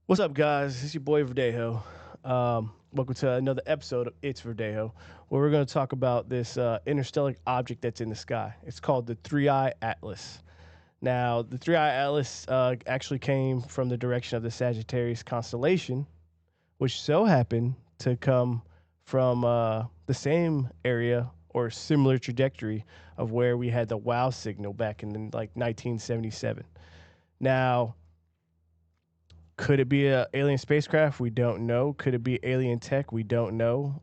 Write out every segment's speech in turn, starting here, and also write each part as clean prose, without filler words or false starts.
What's up, guys? It's your boy Verdejo. Welcome to another episode of It's Verdejo, where we're going to talk about this interstellar object that's in the sky. It's called the Three Eye Atlas. Now, the Three Eye Atlas actually came from the direction of the Sagittarius constellation, which so happened to come from the same area or similar trajectory of where we had the WOW signal back in like 1977. Now, could it be an alien spacecraft? We don't know. Could it be alien tech? We don't know.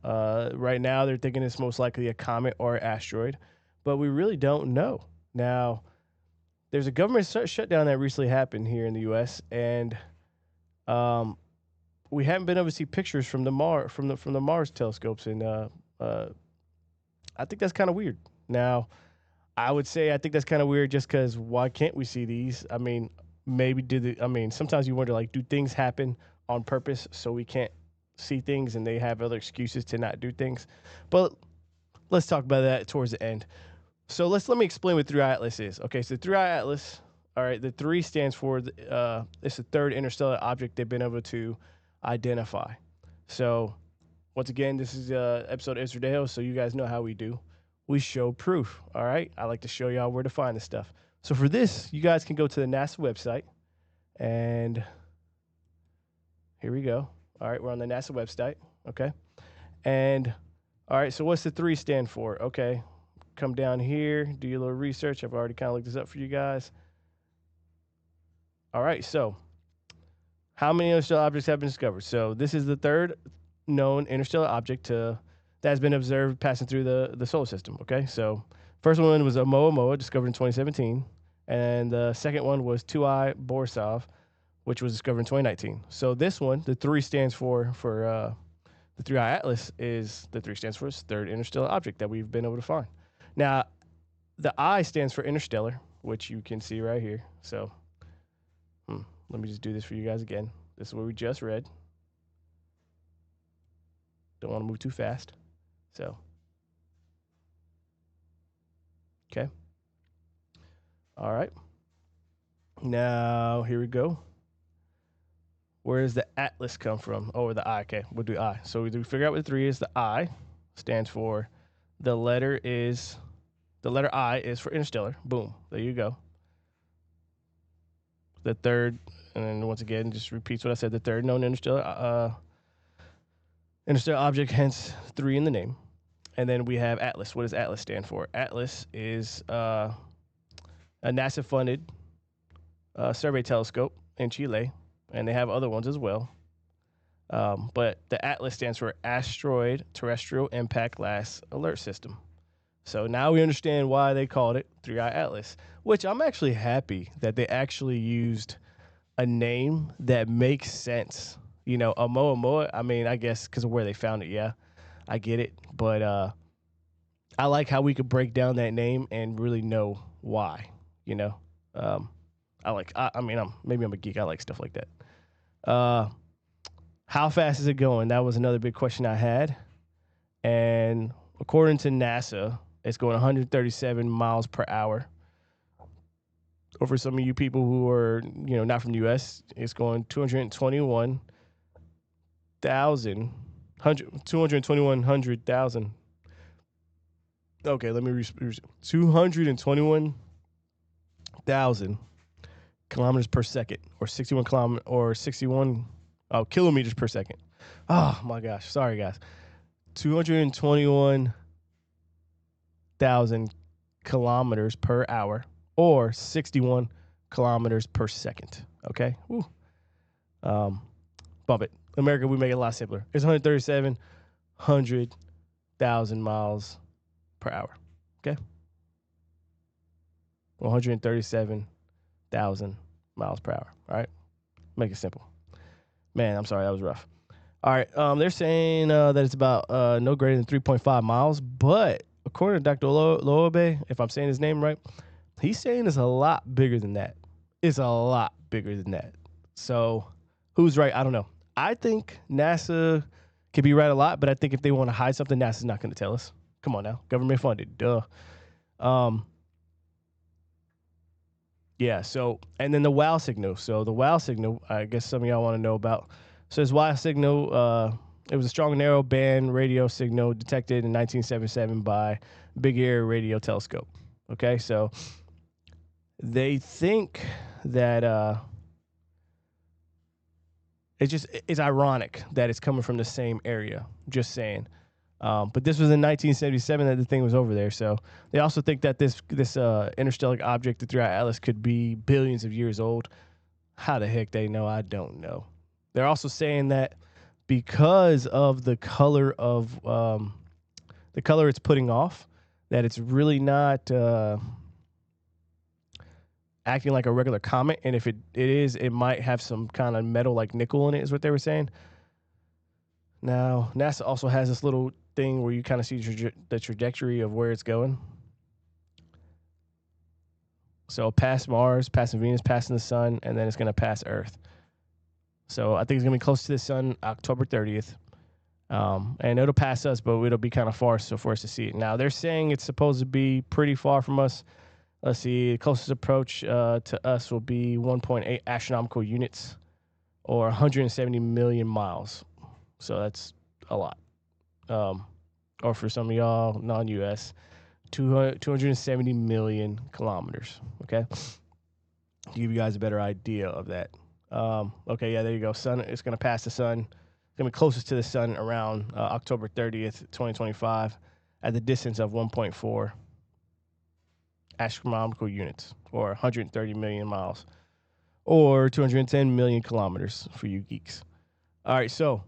Right now, they're thinking it's most likely a comet or an asteroid, but we really don't know. Now, there's a government shutdown that recently happened here in the U.S., and um, we haven't been able to see pictures from the Mars telescopes, and I think that's kind of weird. Now, I would say I think that's kind of weird just because why can't we see these? I mean, maybe sometimes you wonder like, do things happen on purpose so we can't see things and they have other excuses to not do things? But let's talk about that towards the end. So let me explain what Three Eye Atlas is. Okay, so Three Eye Atlas, all right, the three stands for it's the third interstellar object they've been able to identify. So once again, this is episode of Verdejo, so you guys know how we do. We show proof. All right. I like to show y'all where to find this stuff. So for this, you guys can go to the NASA website, and here we go. All right, we're on the NASA website. Okay. And all right, so what's the three stand for? Okay. Come down here, do your little research. I've already kind of looked this up for you guys. All right, so how many interstellar objects have been discovered? So this is the third known interstellar object that has been observed passing through the solar system. Okay, so first one was Oumuamua, discovered in 2017, and the second one was 2I Borisov, which was discovered in 2019. So this one, the three stands for the Three Eye Atlas is the three stands for its third interstellar object that we've been able to find. Now, the I stands for interstellar, which you can see right here. So let me just do this for you guys again. This is what we just read. Don't want to move too fast. So, okay. All right. Now, here we go. Where does the atlas come from? Oh, the I. Okay, we'll do I. So we figure out what the three is. The I stands for the letter I is for interstellar. Boom. There you go. The third, and then once again, just repeats what I said. The third known interstellar object, hence three in the name. And then we have Atlas. What does Atlas stand for? Atlas is a NASA-funded survey telescope in Chile, and they have other ones as well. But the Atlas stands for Asteroid Terrestrial Impact Last Alert System. So now we understand why they called it Three Eye Atlas, which I'm actually happy that they actually used a name that makes sense. You know, Oumuamua, I mean, I guess because of where they found it, yeah, I get it. But I like how we could break down that name and really know why, you know. Maybe I'm a geek. I like stuff like that. How fast is it going? That was another big question I had. And according to NASA, it's going 137 miles per hour. Or for some of you people who are, not from the U.S., it's going 221,000. Okay, let me 221,000 kilometers per second, or 61 kilometers per second. Oh my gosh, sorry guys. 221,000 kilometers per hour, or 61 kilometers per second. Okay, woo. Bump it. America, we make it a lot simpler. It's 137,000 miles per hour. Okay, 137,000 miles per hour. All right, make it simple. Man, I'm sorry, that was rough. All right, they're saying that it's about no greater than 3.5 miles, but according to Dr. Loabe, if I'm saying his name right, he's saying it's a lot bigger than that. It's a lot bigger than that. So who's right? I don't know. I think NASA could be right a lot, but I think if they want to hide something, NASA's not going to tell us. Come on now, government funded, duh. Yeah. So, and then the wow signal. So the wow signal, I guess some of y'all want to know about. So this wow signal, it was a strong narrow band radio signal detected in 1977 by Big Ear Radio Telescope. Okay, so they think that it's ironic that it's coming from the same area. Just saying. But this was in 1977 that the thing was over there. So they also think that this interstellar object, the 3i Atlas, could be billions of years old. How the heck they know? I don't know. They're also saying that because of the color of the color it's putting off, that it's really not acting like a regular comet. And if it is, it might have some kind of metal like nickel in it, is what they were saying. Now, NASA also has this little thing where you kind of see the trajectory of where it's going. So past Mars, passing Venus, passing the sun, and then it's going to pass Earth. So I think it's going to be close to the sun October 30th. And it'll pass us, but it'll be kind of far so for us to see it. Now, they're saying it's supposed to be pretty far from us. Let's see, the closest approach to us will be 1.8 astronomical units or 170 million miles. So that's a lot. Or for some of y'all, non-US, 270 million kilometers. Okay, to give you guys a better idea of that. Okay, yeah, there you go. Sun, it's going to pass the sun. It's going to be closest to the sun around October 30th, 2025, at the distance of 1.4 astronomical units, or 130 million miles, or 210 million kilometers for you geeks. All right, so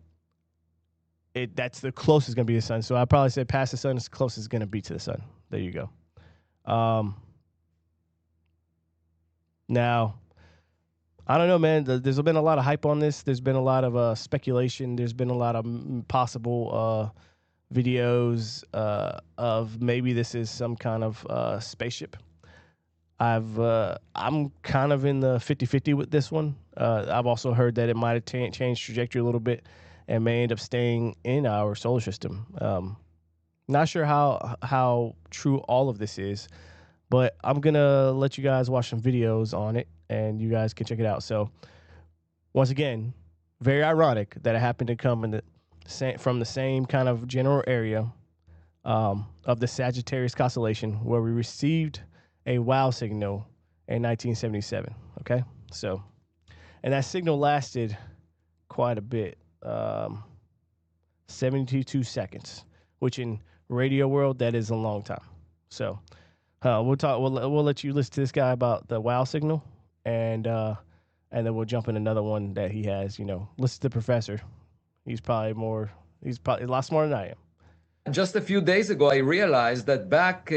that's the closest it's going to be to the sun. So I probably said past the sun is closest it's going to be to the sun. There you go. Now, I don't know, man. There's been a lot of hype on this. There's been a lot of speculation. There's been a lot of possible videos of maybe this is some kind of spaceship. I'm kind of in the 50-50 with this one. I've also heard that it might have changed trajectory a little bit and may end up staying in our solar system. Not sure how true all of this is, but I'm gonna let you guys watch some videos on it, and you guys can check it out. So, once again, very ironic that it happened to come from the same kind of general area of the Sagittarius constellation, where we received a wow signal in 1977. Okay, so, and that signal lasted quite a bit, 72 seconds, which in radio world that is a long time. So we'll talk. We'll let you listen to this guy about the wow signal, and then we'll jump in another one that he has. You know, listen to the professor. He's probably a lot smarter than I am. Just a few days ago, I realized that back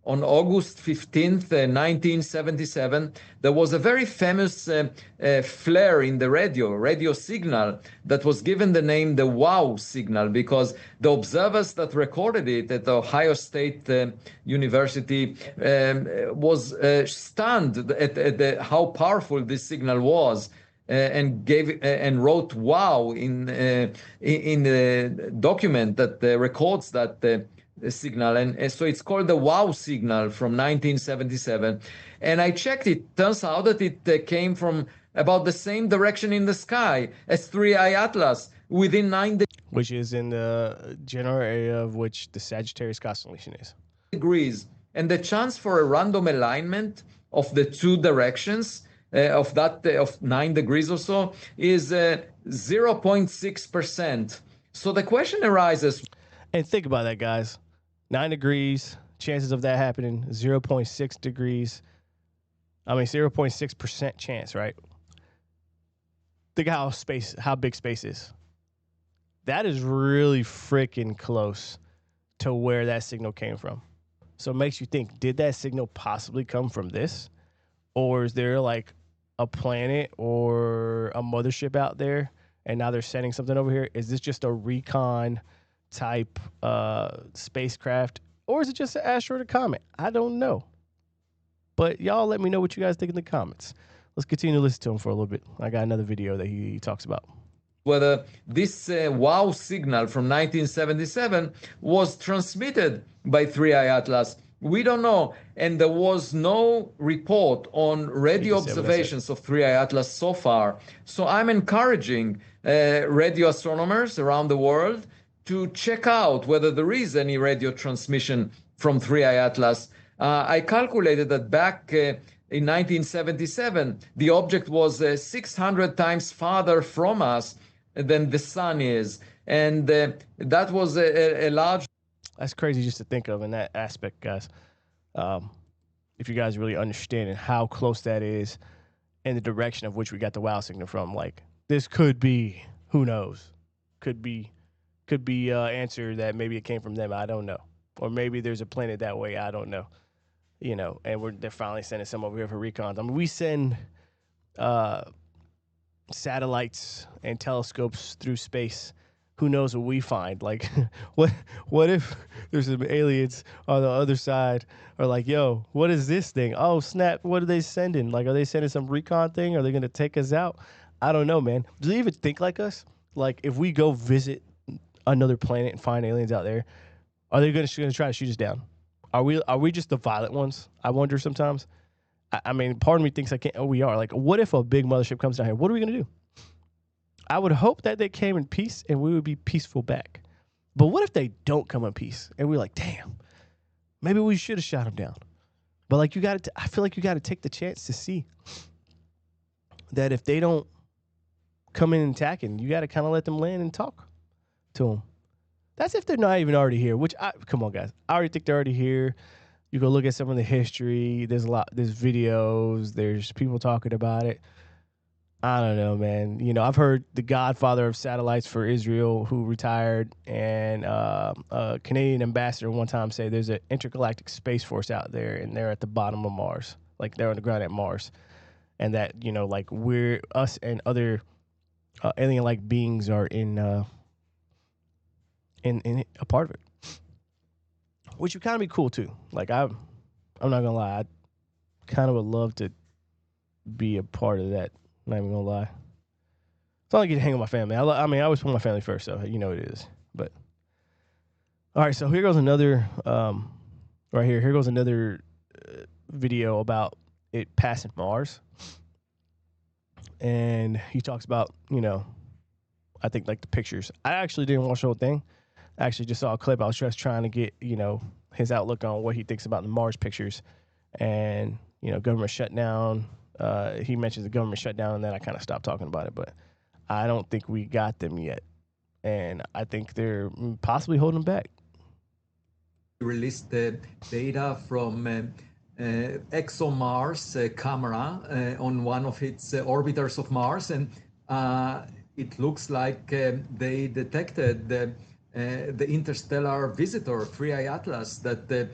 on August 15th, 1977, there was a very famous flare in the radio signal that was given the name the wow signal, because the observers that recorded it at the Ohio State University was stunned at how powerful this signal was. And wrote wow in the document that records that signal, and so it's called the wow signal from 1977. And I checked it. Turns out that it came from about the same direction in the sky as 3i Atlas, within 9 which is in the general area of which the Sagittarius constellation is. Degrees, and the chance for a random alignment of the two directions of 9 degrees or so is 0.6%. So the question arises. And think about that, guys. 9 degrees, chances of that happening, 0.6 degrees. 0.6% chance, right? Think how big space is. That is really freaking close to where that signal came from. So it makes you think, did that signal possibly come from this? Or is there like a planet or a mothership out there, and now they're sending something over here? Is this just a recon type spacecraft, or is it just an asteroid or comet? I don't know. But y'all let me know what you guys think in the comments. Let's continue to listen to him for a little bit. I got another video that he talks about whether this wow signal from 1977 was transmitted by 3i Atlas We don't know. And there was no report on He radio just said what I said. observations of 3I Atlas so far. So I'm encouraging radio astronomers around the world to check out whether there is any radio transmission from 3I Atlas. I calculated that back in 1977, the object was 600 times farther from us than the sun is. And that was a large. That's crazy just to think of in that aspect, guys. If you guys really understanding how close that is and the direction of which we got the wow signal from, like this could be, who knows, could be answer that maybe it came from them. I don't know, or maybe there's a planet that way. I don't know. You know, and they're finally sending some over here for recons. I mean, we send satellites and telescopes through space. Who knows what we find? Like, what if there's some aliens on the other side are like, yo, what is this thing? Oh, snap, what are they sending? Like, are they sending some recon thing? Are they going to take us out? I don't know, man. Do they even think like us? Like, if we go visit another planet and find aliens out there, are they going to try to shoot us down? Are we just the violent ones? I wonder sometimes. I mean, part of me thinks I can't. Oh, we are. Like, what if a big mothership comes down here? What are we going to do? I would hope that they came in peace and we would be peaceful back. But what if they don't come in peace and we're like, damn, maybe we should have shot them down. But like, I feel like you got to take the chance to see that if they don't come in and attacking, you got to kind of let them land and talk to them. That's if they're not even already here, come on, guys. I already think they're already here. You go look at some of the history. There's videos. There's people talking about it. I don't know, man. You know, I've heard the godfather of satellites for Israel, who retired, and a Canadian ambassador one time say there's an intergalactic space force out there, and they're at the bottom of Mars, like they're on the ground at Mars, and that, you know, like us and other alien-like beings are in a part of it, which would kind of be cool too. Like I'm not gonna lie, I kind of would love to be a part of that. Not even gonna lie. It's not like I get to hang with my family. I mean, I always put my family first, so you know what it is. But all right, so here goes another right here. Here goes another video about it passing Mars, and he talks about, you know, I think like the pictures. I actually didn't watch the whole thing. I actually just saw a clip. I was just trying to get, you know, his outlook on what he thinks about the Mars pictures, and, you know, government shutdown. He mentions the government shutdown, and then I kind of stopped talking about it. But I don't think we got them yet, and I think they're possibly holding back. Released the data from ExoMars camera on one of its orbiters of Mars, and it looks like they detected the interstellar visitor 3I Atlas that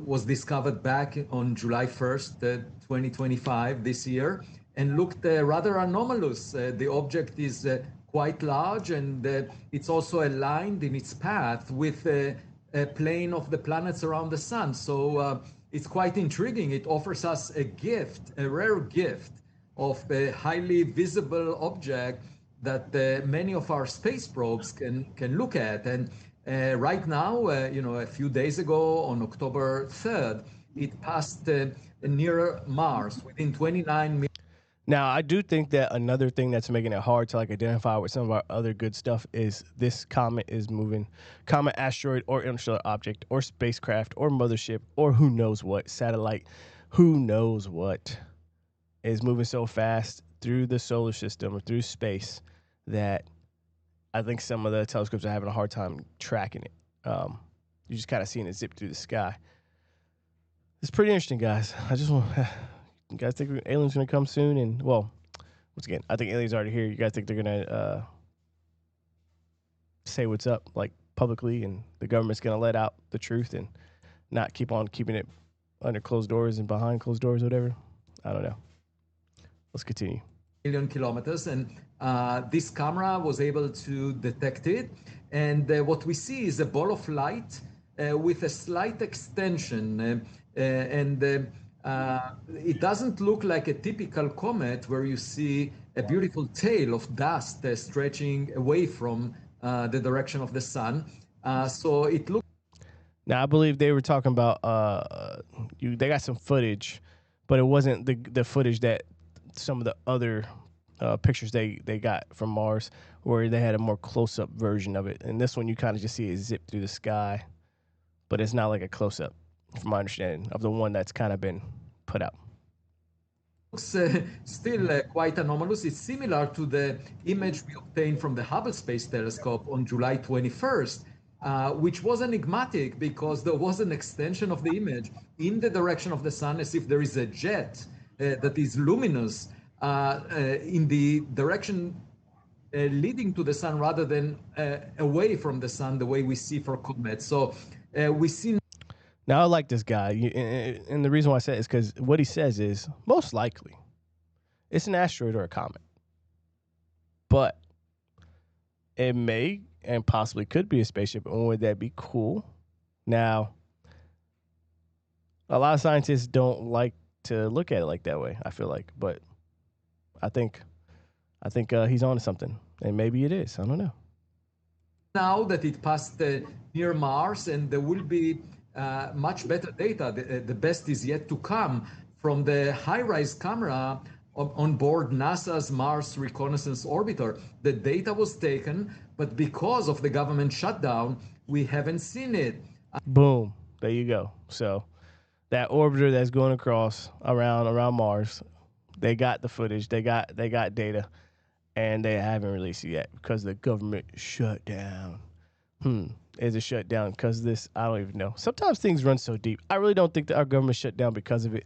was discovered back on July 1st, 2025, this year, and looked rather anomalous. The object is quite large, and it's also aligned in its path with a plane of the planets around the sun. So it's quite intriguing. It offers us a gift, a rare gift of a highly visible object that many of our space probes can look at. And right now, you know, a few days ago on October 3rd, it passed near Mars within 29 minutes. Now, I do think that another thing that's making it hard to like identify with some of our other good stuff is this comet is moving, comet, asteroid, or interstellar object, or spacecraft, or mothership, or who knows what, satellite, who knows what, is moving so fast through the solar system or through space that I think some of the telescopes are having a hard time tracking it. You're just kind of seeing it zip through the sky. It's pretty interesting, guys. I just want... You guys think aliens gonna come soon? And well, once again, I think aliens are already here. You guys think they're gonna say what's up, like publicly, and the government's gonna let out the truth and not keep on keeping it under closed doors and behind closed doors, or whatever? I don't know. Let's continue. Million kilometers, and this camera was able to detect it. And what we see is a ball of light with a slight extension, and it doesn't look like a typical comet where you see a beautiful tail of dust stretching away from the direction of the sun. So it looks. Now I believe they were talking about they got some footage, but it wasn't the footage that some of the other pictures they got from Mars, where they had a more close up version of it. And this one you kind of just see it zip through the sky, but it's not like a close up, from my understanding of the one that's kind of been put out. Looks still quite anomalous. It's similar to the image we obtained from the Hubble Space Telescope on July 21st, which was enigmatic because there was an extension of the image in the direction of the sun as if there is a jet that is luminous in the direction leading to the sun rather than away from the sun, the way we see for comets. So we see. Now I like this guy, and the reason why I say it is because what he says is most likely it's an asteroid or a comet, but it may and possibly could be a spaceship. And would that be cool? Now, a lot of scientists don't like to look at it like that way. I feel like, but I think he's on to something, and maybe it is. I don't know. Now that it passed near Mars, and there will be much better data. The best is yet to come from the high-rise camera on board NASA's Mars Reconnaissance Orbiter. The data was taken, but because of the government shutdown, we haven't seen it. Boom. There you go. So that orbiter that's going across around Mars, they got the footage, they got data, and they haven't released it yet because the government shut down. Is it shut down because of this? I don't even know. Sometimes things run so deep. I really don't think that our government shut down because of it.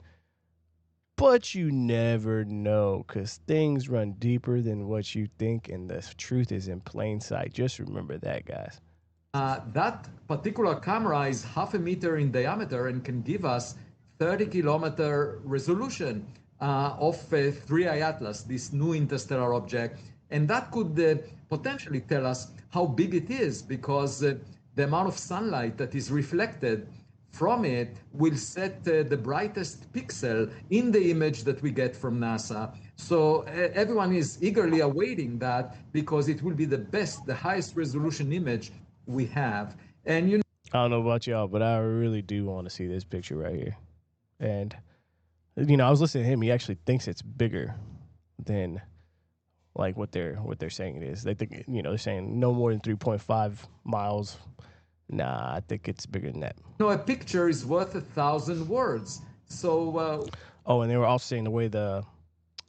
But you never know because things run deeper than what you think, and the truth is in plain sight. Just remember that, guys. That particular camera is 0.5 meter in diameter and can give us 30-kilometer resolution of 3I Atlas, this new interstellar object. And that could potentially tell us how big it is because the amount of sunlight that is reflected from it will set the brightest pixel in the image that we get from NASA. So everyone is eagerly awaiting that because it will be the best, the highest resolution image we have. And I don't know about y'all, but I really do want to see this picture right here. And I was listening to him. He actually thinks it's bigger than like what they're saying it is. They think they're saying no more than 3.5 miles. Nah, I think it's bigger than that. a picture is worth 1,000 words. So oh, and they were also saying the way the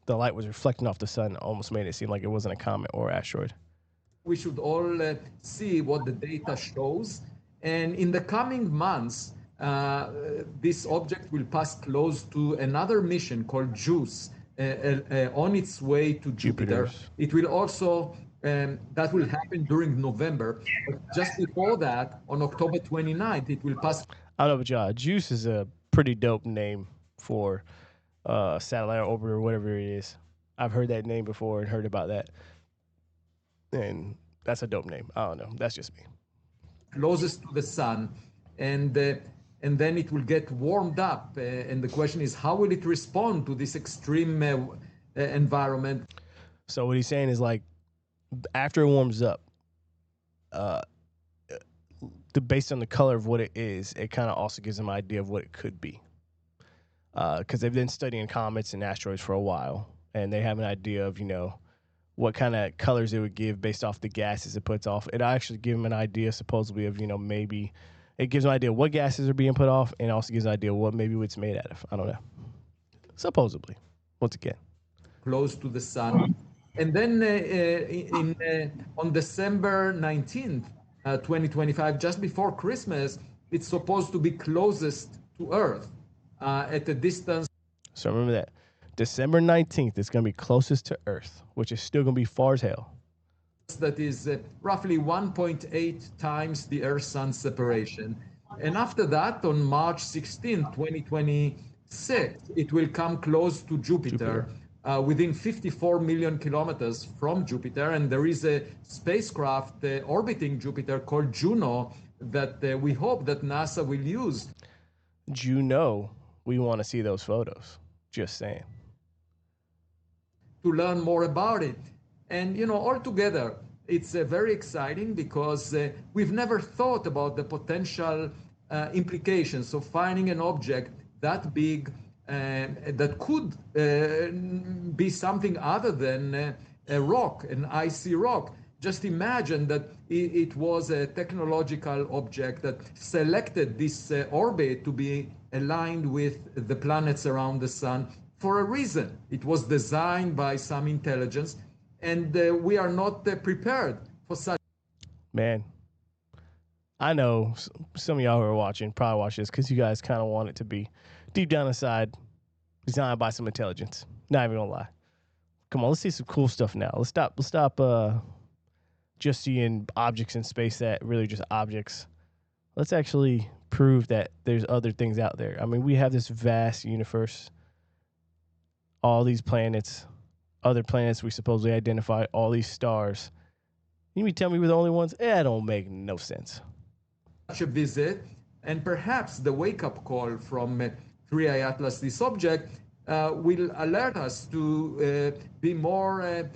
light was reflecting off the sun almost made it seem like it wasn't a comet or asteroid. We should all see what the data shows. And in the coming months, this object will pass close to another mission called JUICE on its way to Jupiter. It will also, that will happen during November. But just before that, on October 29th, it will pass. I don't know, but y'all, JUICE is a pretty dope name for satellite orbiter or whatever it is. I've heard that name before and heard about that. And that's a dope name. I don't know. That's just me. Closest to the sun, and then it will get warmed up. And the question is, how will it respond to this extreme environment? So what he's saying is like, after it warms up, based on the color of what it is, it kind of also gives them an idea of what it could be. Because they've been studying comets and asteroids for a while, and they have an idea of what kind of colors it would give based off the gases it puts off. It actually gives them an idea, supposedly, of, maybe it gives them an idea what gases are being put off and also gives an idea what maybe it's made out of. I don't know. Supposedly. Once again. Close to the sun. And then on December 19th, 2025, just before Christmas, it's supposed to be closest to Earth at a distance. So remember that. December 19th is going to be closest to Earth, which is still going to be far as hell. That is roughly 1.8 times the Earth-Sun separation. And after that, on March 16, 2026, it will come close to Jupiter. Within 54 million kilometers from Jupiter. And there is a spacecraft orbiting Jupiter called Juno that we hope that NASA will use. Juno, we want to see those photos. Just saying. To learn more about it. And, altogether, it's very exciting because we've never thought about the potential implications of finding an object that big that could be something other than a rock, an icy rock. Just imagine that it was a technological object that selected this orbit to be aligned with the planets around the sun for a reason. It was designed by some intelligence, and we are not prepared for such. Man, I know some of y'all who are watching probably watch this because you guys kind of want it to be deep down inside designed by some intelligence. Not even gonna lie. Come on, let's see some cool stuff now. Let's stop. Just seeing objects in space that really just objects. Let's actually prove that there's other things out there. I mean, we have this vast universe, all these planets, other planets we supposedly identify, all these stars. You mean tell me we're the only ones? That don't make no sense. Such a visit, and perhaps the wake-up call from 3i Atlas, this object, will alert us to be more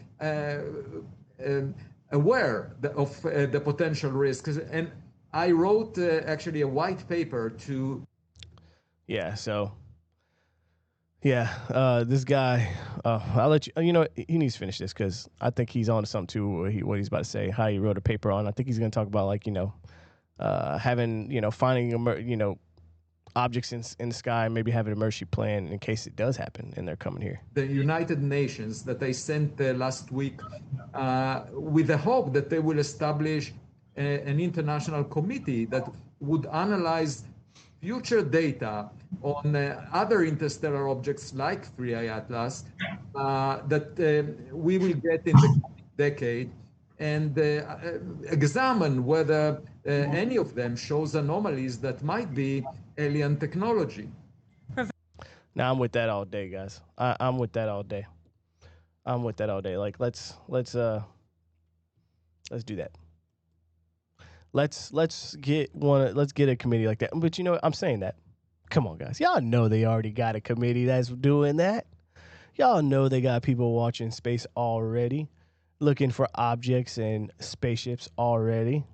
aware of the potential risks. And I wrote actually a white paper to. Yeah, so yeah, this guy, I'll let you. You know, he needs to finish this because I think he's on to something too. What he's about to say, how he wrote a paper on. I think he's going to talk about like having finding objects in the sky, maybe have an emergency plan in case it does happen and they're coming here. The United Nations that they sent last week with the hope that they will establish an international committee that would analyze future data on other interstellar objects like 3i Atlas that we will get in the decade, and examine whether any of them shows anomalies that might be alien technology. Now I'm with that all day, guys. I'm with that all day. I'm with that all day. Like let's do that. Let's get a committee like that. But you know what? I'm saying that. Come on, guys. Y'all know they already got a committee that's doing that. Y'all know they got people watching space already, looking for objects and spaceships already.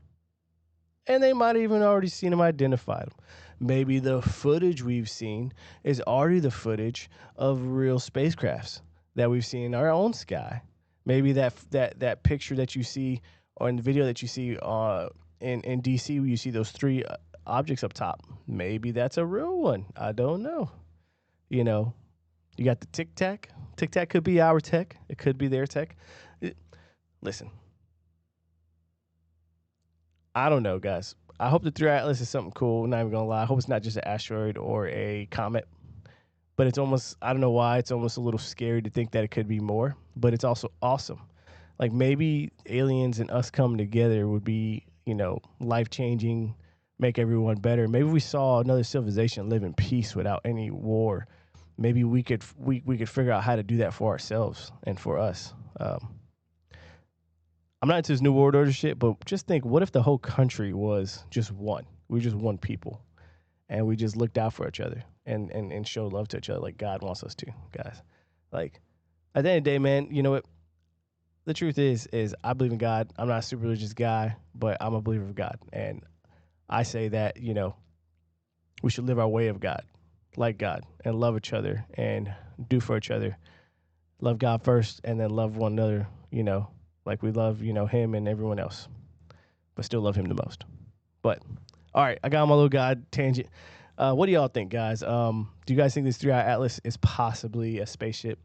And they might even already seen them, identified them. Maybe the footage we've seen is already the footage of real spacecrafts that we've seen in our own sky. Maybe that picture that you see or in the video that you see in DC, where you see those three objects up top. Maybe that's a real one. I don't know. You know, you got the Tic Tac. Tic Tac could be our tech. It could be their tech. Listen, I don't know, guys. I hope the 3i Atlas is something cool. Not even gonna lie. I hope it's not just an asteroid or a comet. But it's almost, I don't know why, it's almost a little scary to think that it could be more. But it's also awesome. Like maybe aliens and us coming together would be, life changing, make everyone better. Maybe we saw another civilization live in peace without any war. Maybe we could figure out how to do that for ourselves and for us. I'm not into this New World Order shit, but just think, what if the whole country was just one? We just one people, and we just looked out for each other and showed love to each other like God wants us to, guys. Like, at the end of the day, man, you know what? The truth is I believe in God. I'm not a super religious guy, but I'm a believer of God. And I say that, we should live our way of God, like God, and love each other and do for each other. Love God first and then love one another, like we love, him and everyone else, but still love him the most. But all right, I got my little God tangent. What do y'all think, guys? Do you guys think this 3i Atlas is possibly a spaceship?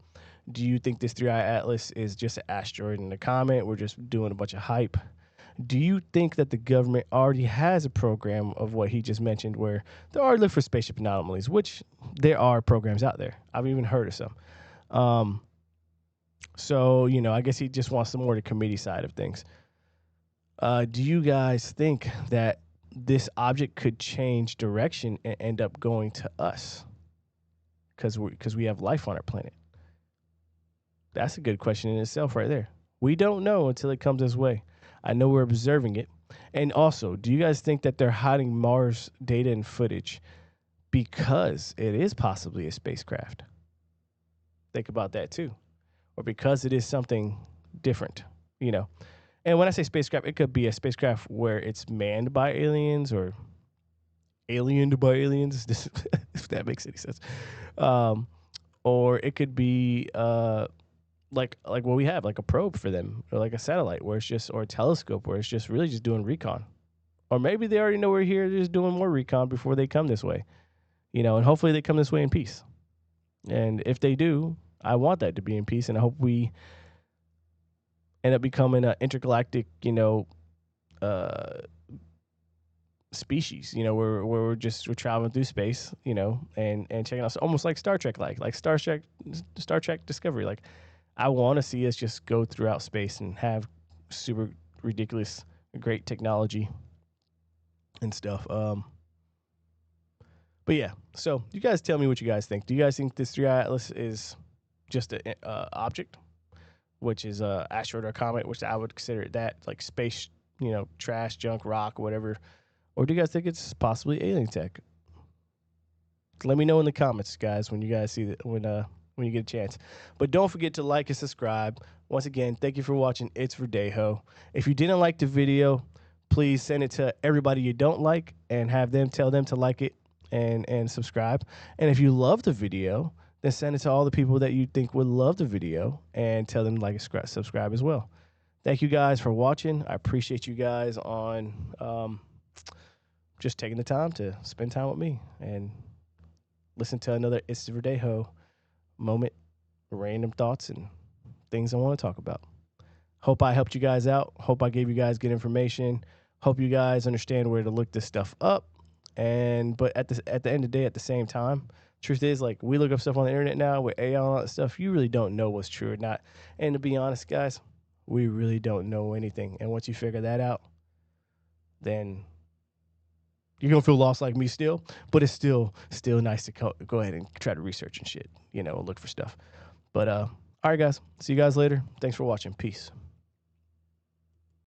Do you think this 3i Atlas is just an asteroid and a comet? We're just doing a bunch of hype. Do you think that the government already has a program of what he just mentioned where they already look for spaceship anomalies, which there are programs out there. I've even heard of some. So, I guess he just wants some more the committee side of things. Do you guys think that this object could change direction and end up going to us? Because we have life on our planet. That's a good question in itself right there. We don't know until it comes this way. I know we're observing it. And also, do you guys think that they're hiding Mars data and footage because it is possibly a spacecraft? Think about that too. Or because it is something different, And when I say spacecraft, it could be a spacecraft where it's manned by aliens or aliened by aliens, if that makes any sense. Um, or it could be like what we have, like a probe for them, or like a satellite where it's just, or a telescope where it's just really just doing recon. Or maybe they already know we're here, they're just doing more recon before they come this way, and hopefully they come this way in peace. And if they do, I want that to be in peace, and I hope we end up becoming an intergalactic, uh, species. Where we're traveling through space, and checking out, almost like Star Trek, like Star Trek Discovery. Like, I want to see us just go throughout space and have super ridiculous, great technology and stuff. But yeah, so you guys tell me what you guys think. Do you guys think this 3i Atlas is just an object, which is a asteroid or comet, which I would consider it that, like space, trash, junk, rock, whatever? Or do you guys think it's possibly alien tech? Let me know in the comments, guys, when you guys see that, when you get a chance. But don't forget to like and subscribe. Once again, thank you for watching. It's Verdejo. If you didn't like the video, please send it to everybody you don't like and tell them to like it and subscribe. And if you love the video, then send it to all the people that you think would love the video and tell them to like and subscribe as well. Thank you guys for watching. I appreciate you guys on just taking the time to spend time with me and listen to another It's Verdejo moment, random thoughts and things I want to talk about. Hope I helped you guys out. Hope I gave you guys good information. Hope you guys understand where to look this stuff up. But at the end of the day, at the same time, truth is, like, we look up stuff on the internet now with AI and all that stuff. You really don't know what's true or not. And to be honest, guys, we really don't know anything. And once you figure that out, then you're gonna feel lost like me still. But it's still nice to go ahead and try to research and shit, and look for stuff. But all right, guys. See you guys later. Thanks for watching. Peace.